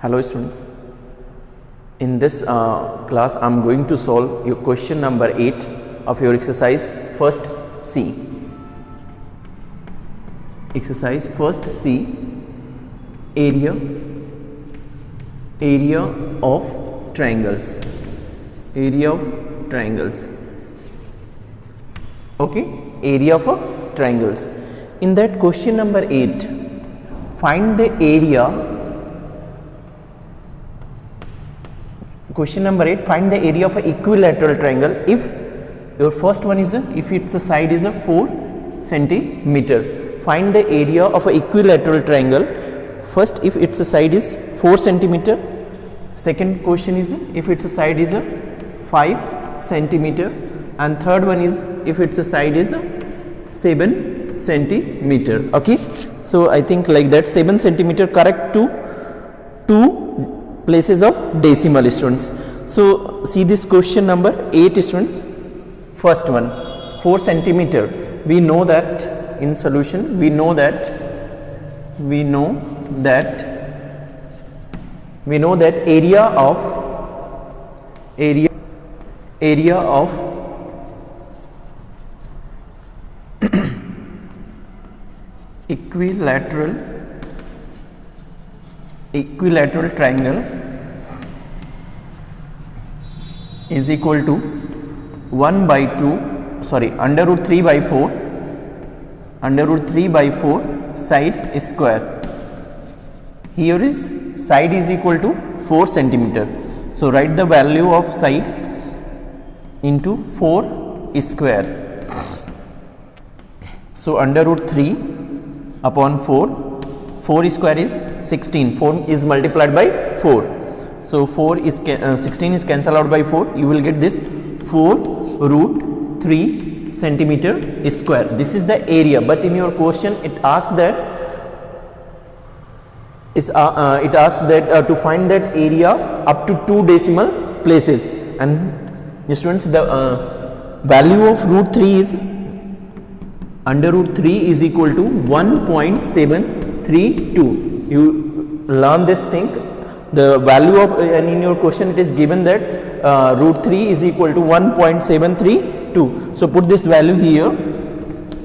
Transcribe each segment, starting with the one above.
Hello students, in this class I am going to solve your question number 8 of your exercise first C. Exercise first C, area of triangles, okay, area of triangles. In that question number 8, find the area. Question number 8, find the area of an equilateral triangle if your first one is if its side is 4 centimeter. Find the area of an equilateral triangle. First, if its side is 4 centimeter. Second question is if its side is 5 centimeter. And third one is if its side is 7 centimeter. Okay. So I think like that 7 centimeter correct to 2 places of decimal, students. So see this question number 8, students. First one, 4 centimeter. We know that in solution we know that area of equilateral triangle is equal to under root 3 by 4 side square. Here is side is equal to 4 centimeter. So write the value of side into 4 square. So under root 3 upon 4 square is 16. 4 is multiplied by 4. So 16 is cancelled out by 4. You will get this 4 root 3 centimeter square. This is the area. But in your question, it asked that to find that area up to 2 decimal places. And students, the value of root 3 is under root 3 is equal to 1.732. You learn this thing. The value of, and in your question it is given that root 3 is equal to 1.732. So put this value here.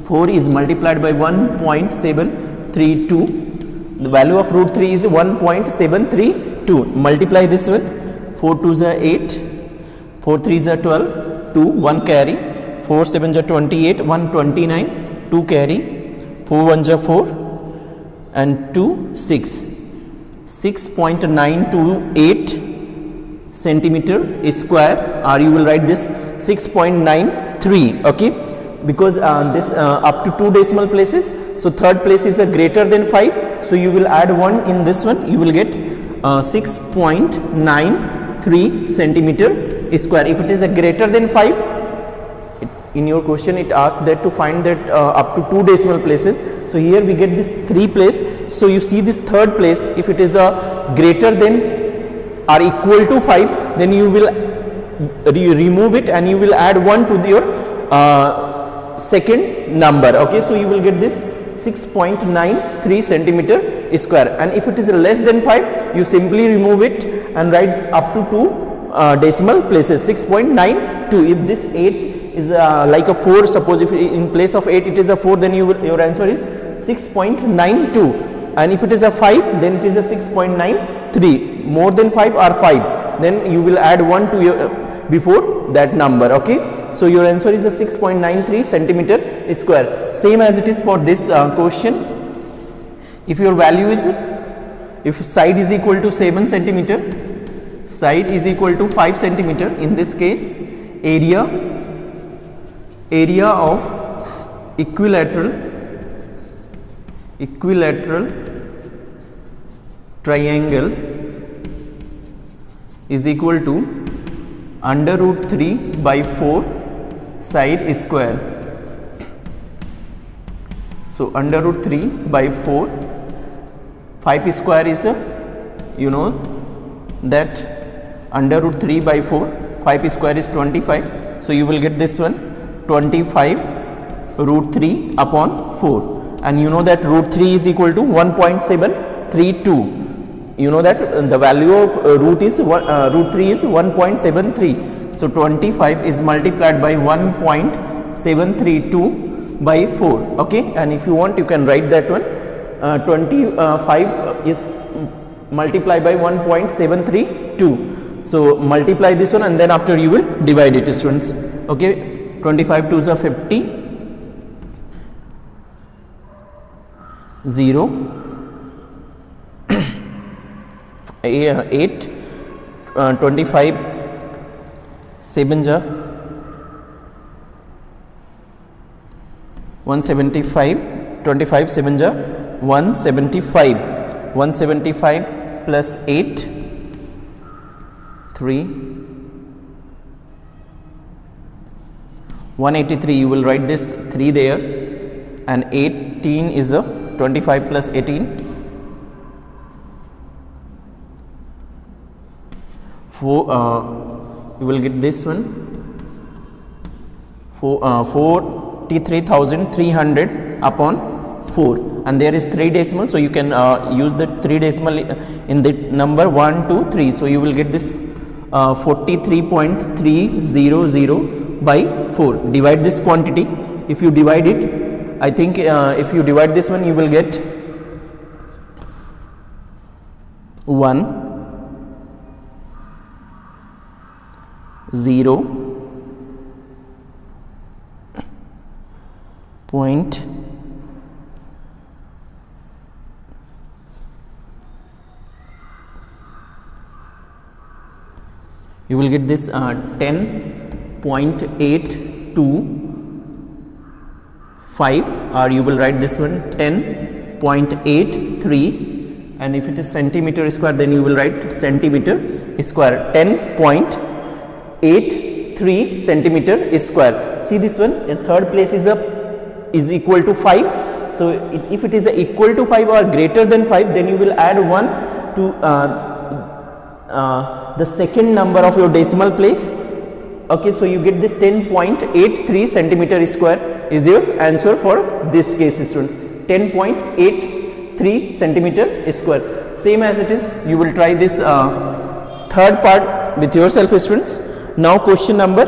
4 is multiplied by 1.732. The value of root 3 is 1.732. Multiply this one. 4 2s are 8. 4 3s are 12. 2 1 carry. 4 7s are 28. 1 29. 2 carry. 4 1s are 4. And 2 6. 6.928 centimeter square, or you will write this 6.93. okay, because this up to 2 decimal places, so third place is a greater than 5, so you will add 1 in this one, you will get 6.93 centimeter square. If it is a greater than 5, in your question it asks that to find that up to 2 decimal places. So here we get this 3 place. So you see this third place, if it is a greater than or equal to 5, then you will remove it and you will add 1 to your second number. Okay, so you will get this 6.93 centimeter square. And if it is less than 5, you simply remove it and write up to 2 decimal places, 6.92. If this 8 is like a 4, suppose if in place of 8 it is a 4, then your answer is 6.92. and if it is a 5, then it is a 6.93. more than 5 or 5, then you will add 1 to your before that number. Okay, so your answer is a 6.93 centimeter square. Same as it is for this question. If your value is, if side is equal to 7 centimeter, side is equal to 5 centimeter, in this case area of equilateral triangle is equal to under root 3 by 4 side square. So under root 3 by 4, 5 square is you know that under root 3 by 4, 5 square is 25. So you will get this one 25 root 3 upon 4. And you know that root 3 is equal to 1.732. you know that the value of root 3 is 1.73. So 25 is multiplied by 1.732 by 4. Okay, and if you want, you can write that one. 25 is multiplied by 1.732. So multiply this one, and then after you will divide it, students. Okay, 25 2s are 50, 0, 8, 25 7s are 175, 25 7s are 175, 175 plus 8, 3, 183. You will write this 3 there, and 18 is a 25 plus 18, 4. You will get this one, 43,300 upon 4, and there is 3 decimal, so you can use the 3 decimal in the number 1 2 3. So you will get this 43.300 by 4. Divide this quantity. If you divide it, I think if you divide this one, you will get 1 0 point you will get this 10.825, or you will write this one 10.83, and if it is centimeter square, then you will write centimeter square, 10.83 centimeter square. See this one, in third place is equal to 5. So if it is equal to 5 or greater than 5, then you will add 1 to the second number of your decimal place. Okay, so you get this 10.83 centimeter square is your answer for this case, students. 10.83 centimeter square. Same as it is, you will try this third part with yourself, students. Now question number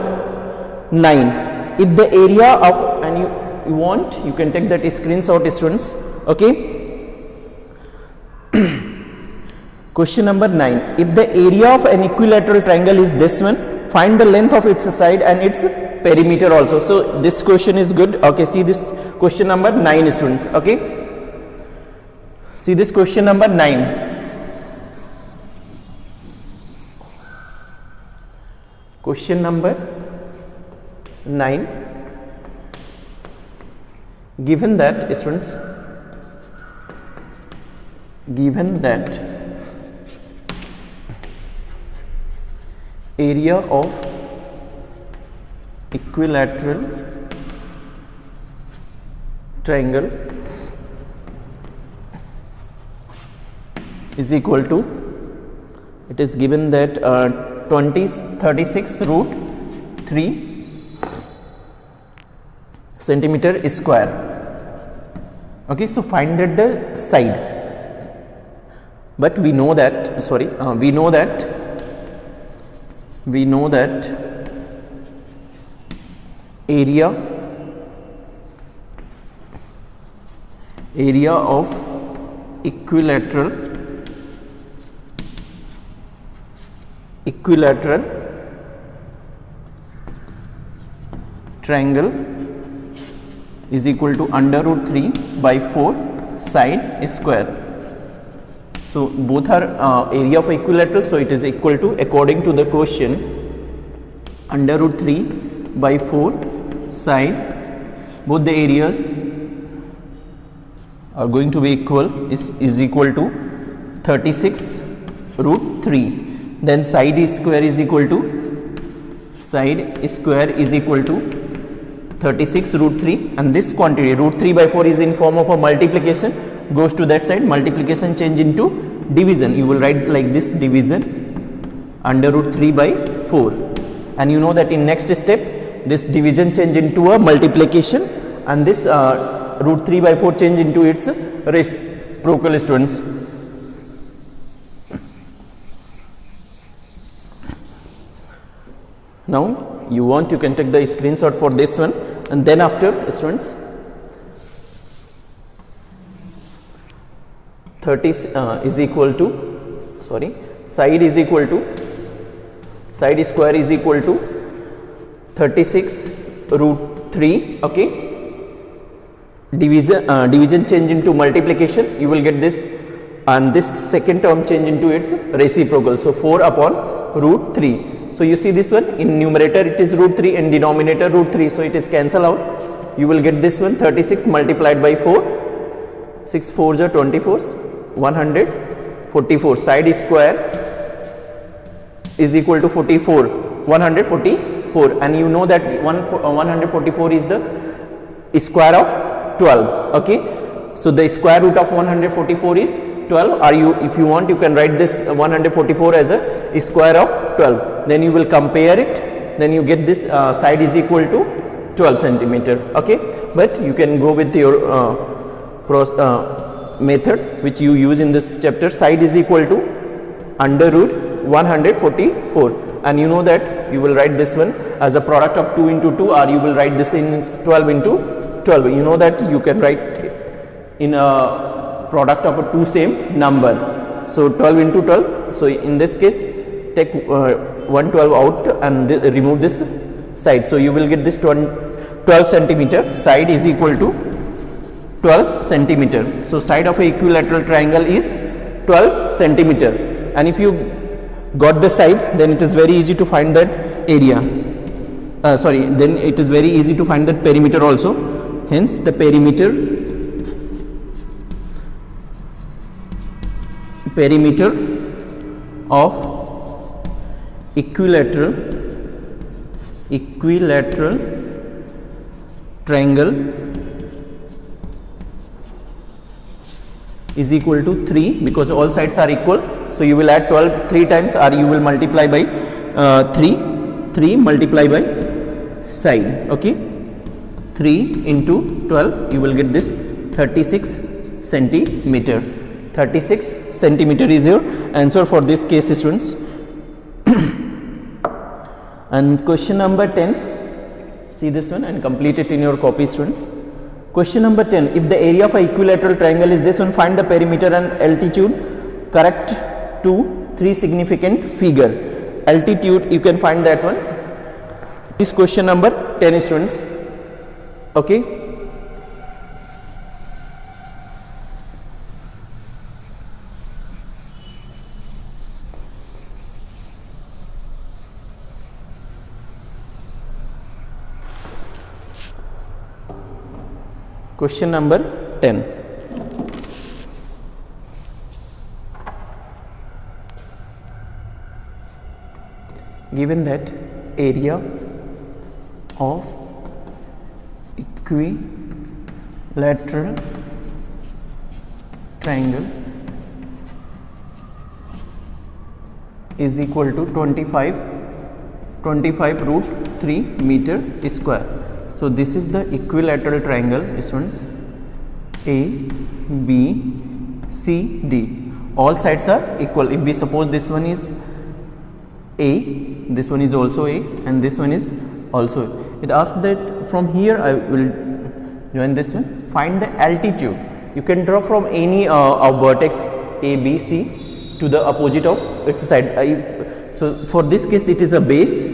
9. If the area of, and you want, you can take that screenshot, students. Okay. Question number 9. If the area of an equilateral triangle is this one, find the length of its side and its perimeter also. So this question is good. Okay, see this question number 9, students. Okay, see this question number 9. Question number 9. Given that, students, given that area of equilateral triangle is equal to, it is given that 36 root 3 centimeter square. Okay, so find that the side, but we know that, we know that area of equilateral triangle is equal to under root 3 by 4 side square. So both are area of equilateral, so it is equal to, according to the question, under root 3 by 4 side, both the areas are going to be equal, is equal to 36 root 3. Then side square is equal to 36 root 3, and this quantity root 3 by 4 is in form of a multiplication, goes to that side, multiplication change into division. You will write like this, division under root 3 by 4, and you know that in next step this division change into a multiplication, and this root 3 by 4 change into its reciprocal, students. Now you want, you can take the screenshot for this one, and then after, students, 30 is equal to, sorry, side is equal to, side square is equal to 36 root 3, okay. Division change into multiplication, you will get this, and this second term change into its reciprocal, so 4 upon root 3. So you see this one, in numerator it is root 3 and denominator root 3, so it is cancel out. You will get this one, 36 multiplied by 4, 6 4s are 24, 144. Side square is equal to 44, 144, and you know that 144 is the square of 12, okay. So the square root of 144 is 12. Are you, if you want, you can write this 144 as a square of 12, then you will compare it, then you get this side is equal to 12 centimeter, okay. But you can go with your method which you use in this chapter. Side is equal to under root 144, and you know that you will write this one as a product of 2 into 2, or you will write this in 12 into 12. You know that you can write in a product of a two same number, so 12 into 12. So in this case, take 112 out and remove this side, so you will get this 12 centimeter. Side is equal to 12 centimeter. So side of a equilateral triangle is 12 centimeter, and if you got the side, then it is very easy to find that area, then it is very easy to find that perimeter also. Hence the perimeter of equilateral triangle is equal to 3, because all sides are equal. So you will add 12 3 times, or you will multiply by 3 multiply by side, okay. 3 into 12, you will get this 36 centimeter. 36 centimeter is your answer for this case, students. And question number 10, see this one and complete it in your copy, students. Question number 10, if the area of a equilateral triangle is this one, find the perimeter and altitude correct to 3 significant figure. Altitude, you can find that one. This question number 10, students, okay. Question number 10. Given that area of equilateral triangle is equal to 25 root 3 meter square. So this is the equilateral triangle, students, A, B, C, D. All sides are equal. If we suppose this one is A, this one is also A, and this one is also A. It asks that from here, I will join this one, find the altitude. You can draw from any vertex A, B, C to the opposite of its side. So for this case, it is a base,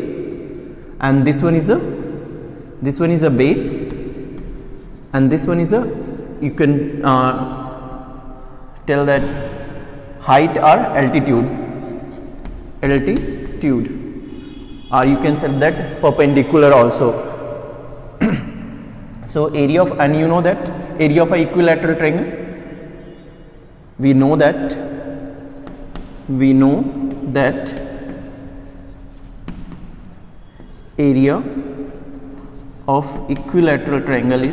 and this one is a base, and this one is a, you can tell that height or altitude, or you can set that perpendicular also. So area of, and you know that area of a equilateral triangle, we know that area of equilateral triangle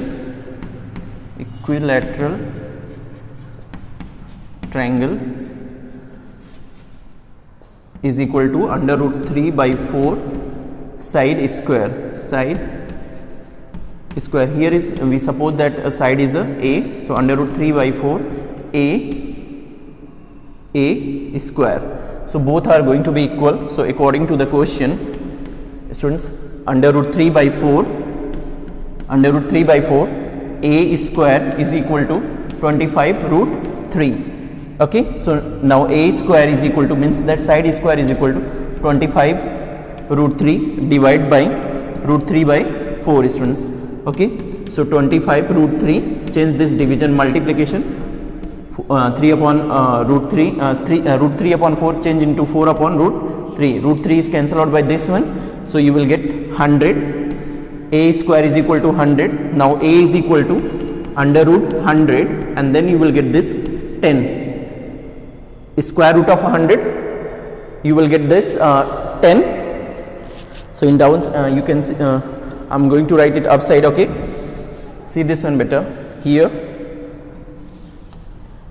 is equal to under root 3 by 4 side square. Here is, we suppose that a side is a, so under root 3 by 4 a square. So both are going to be equal. So according to the question, students, under root 3 by 4, under root 3 by 4, a square is equal to 25 root 3. Okay, so now a square is equal to, means that side square is equal to 25 root 3 divided by root 3 by 4, students. Okay, so 25 root 3, change this division multiplication, 3 upon root 3, root 3 upon 4 change into 4 upon root 3. Root 3 is cancelled out by this one, so you will get 100. A square is equal to 100. Now a is equal to under root 100, and then you will get this 10. Square root of 100, you will get this 10. So in downs you can see, I'm going to write it upside. Okay, see this one better. Here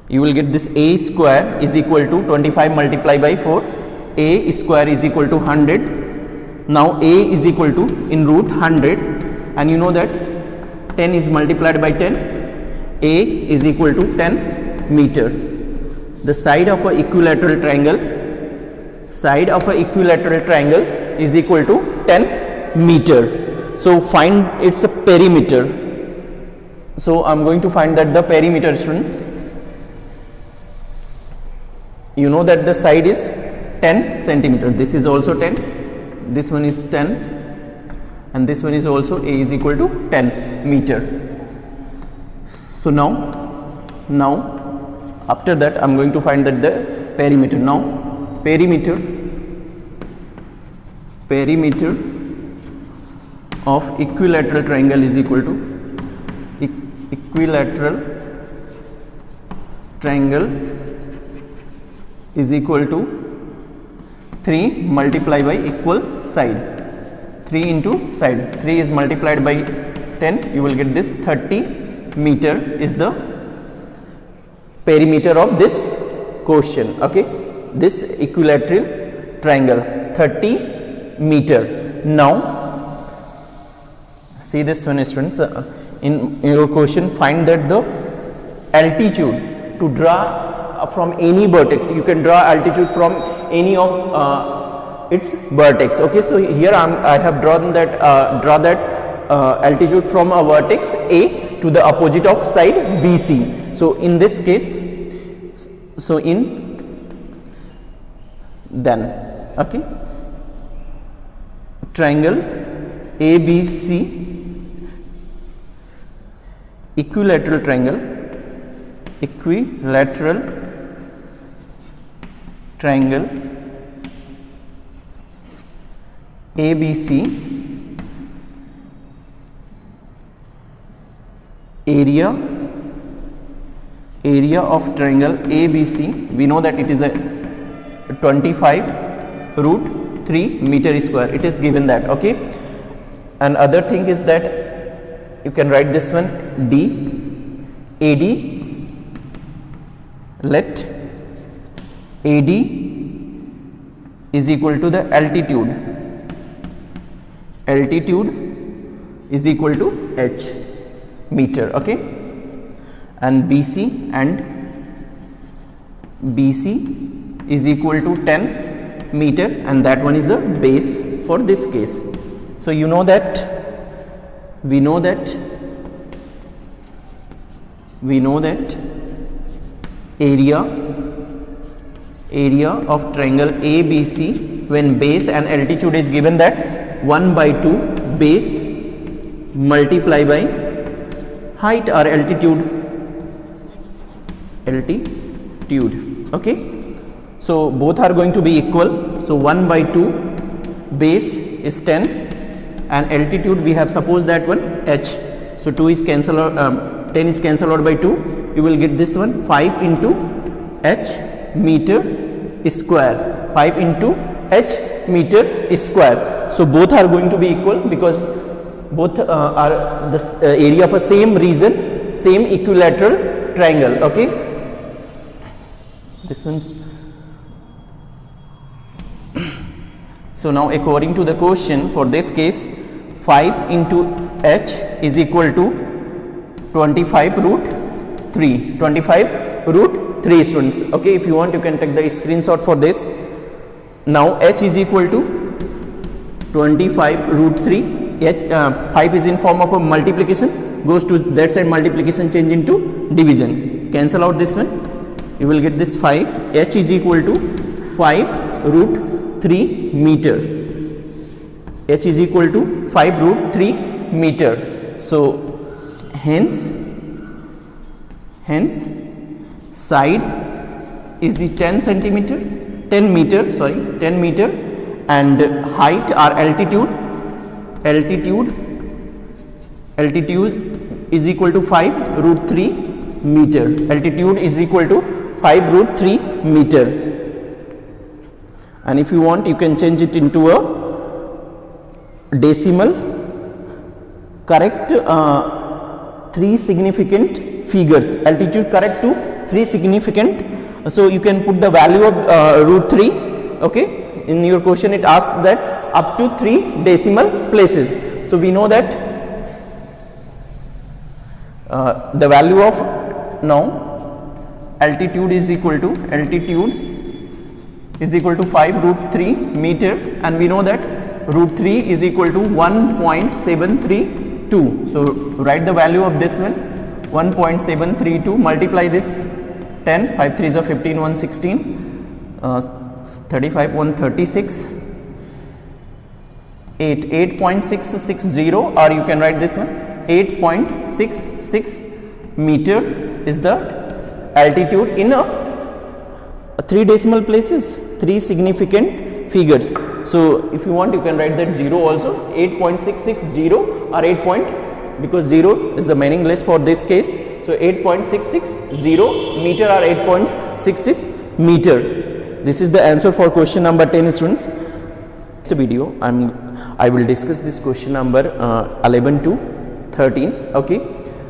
you will get this a square is equal to 25 multiplied by 4. A square is equal to 100. Now a is equal to in root 100, and you know that 10 is multiplied by 10. A is equal to 10 meter. The side of a equilateral triangle, side of a equilateral triangle is equal to 10 meter. So find its a perimeter. So I'm going to find that the perimeter, students. You know that the side is 10 centimeter. This is also 10. This one is 10, and this one is also a is equal to 10 meter. So now after that I'm going to find that the perimeter. Now perimeter of equilateral triangle is equal to equilateral triangle is equal to 3 multiplied by equal side. 3 into side. 3 is multiplied by 10. You will get this 30 meter is the perimeter of this question. Okay, this equilateral triangle, 30 meter. Now see this one, students. In your question, find that the altitude to draw from any vertex. You can draw altitude from any of its vertex. Okay, so here I have drawn that altitude from a vertex A to the opposite of side BC. So in this case, so okay, triangle ABC, equilateral triangle, ABC, area of triangle ABC, we know that it is a 25 root 3 meter square. It is given that. Okay, and other thing is that you can write this one AD, let AD is equal to the altitude is equal to h meter. Okay, and BC is equal to 10 meter, and that one is the base for this case. So you know that we know that area of triangle ABC when base and altitude is given that 1 by 2 base multiply by height or altitude. Okay, so both are going to be equal. So 1 by 2 base is 10, and altitude we have supposed that one h. So 2 is cancelled out, 10 is cancelled out by 2. You will get this one 5 into h meter square. 5 into h meter square. So both are going to be equal because both are the area of a same region, same equilateral triangle. Okay, this one's. So now according to the question for this case, 5 into h is equal to 25 root 3. 25 root 3, students. Okay, if you want you can take the screenshot for this. Now h is equal to 25 root 3. H 5 is in form of a multiplication, goes to that side, multiplication change into division. Cancel out this one, you will get this 5. H is equal to 5 root 3 meter. H is equal to 5 root 3 meter. So hence side is the 10 centimeter, 10 meter, sorry, 10 meter, and height or altitude is equal to 5 root 3 meter. Altitude is equal to 5 root 3 meter. And if you want, you can change it into a decimal. Correct 3 significant figures. Altitude correct to 3 significant. So you can put the value of root 3. Okay, in your question it asked that up to 3 decimal places. So we know that the value of now altitude is equal to 5 root 3 meter, and we know that root 3 is equal to 1.732. So write the value of this one, 1.732, multiply this 10, 5 3s are 15, 1 16, 35, 1 36, 8.660, or you can write this one 8.66 meter is the altitude in a 3 decimal places, 3 significant figures. So if you want, you can write that 0 also, 8.660 or 8 because 0 is the meaningless for this case. So 8.660 meter or 8.66 meter. This is the answer for question number 10, students. Next video I will discuss this question number 11 to 13. Okay,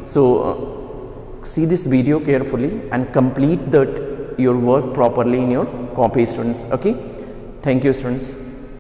so see this video carefully and complete that your work properly in your copy, students. Okay, thank you, students.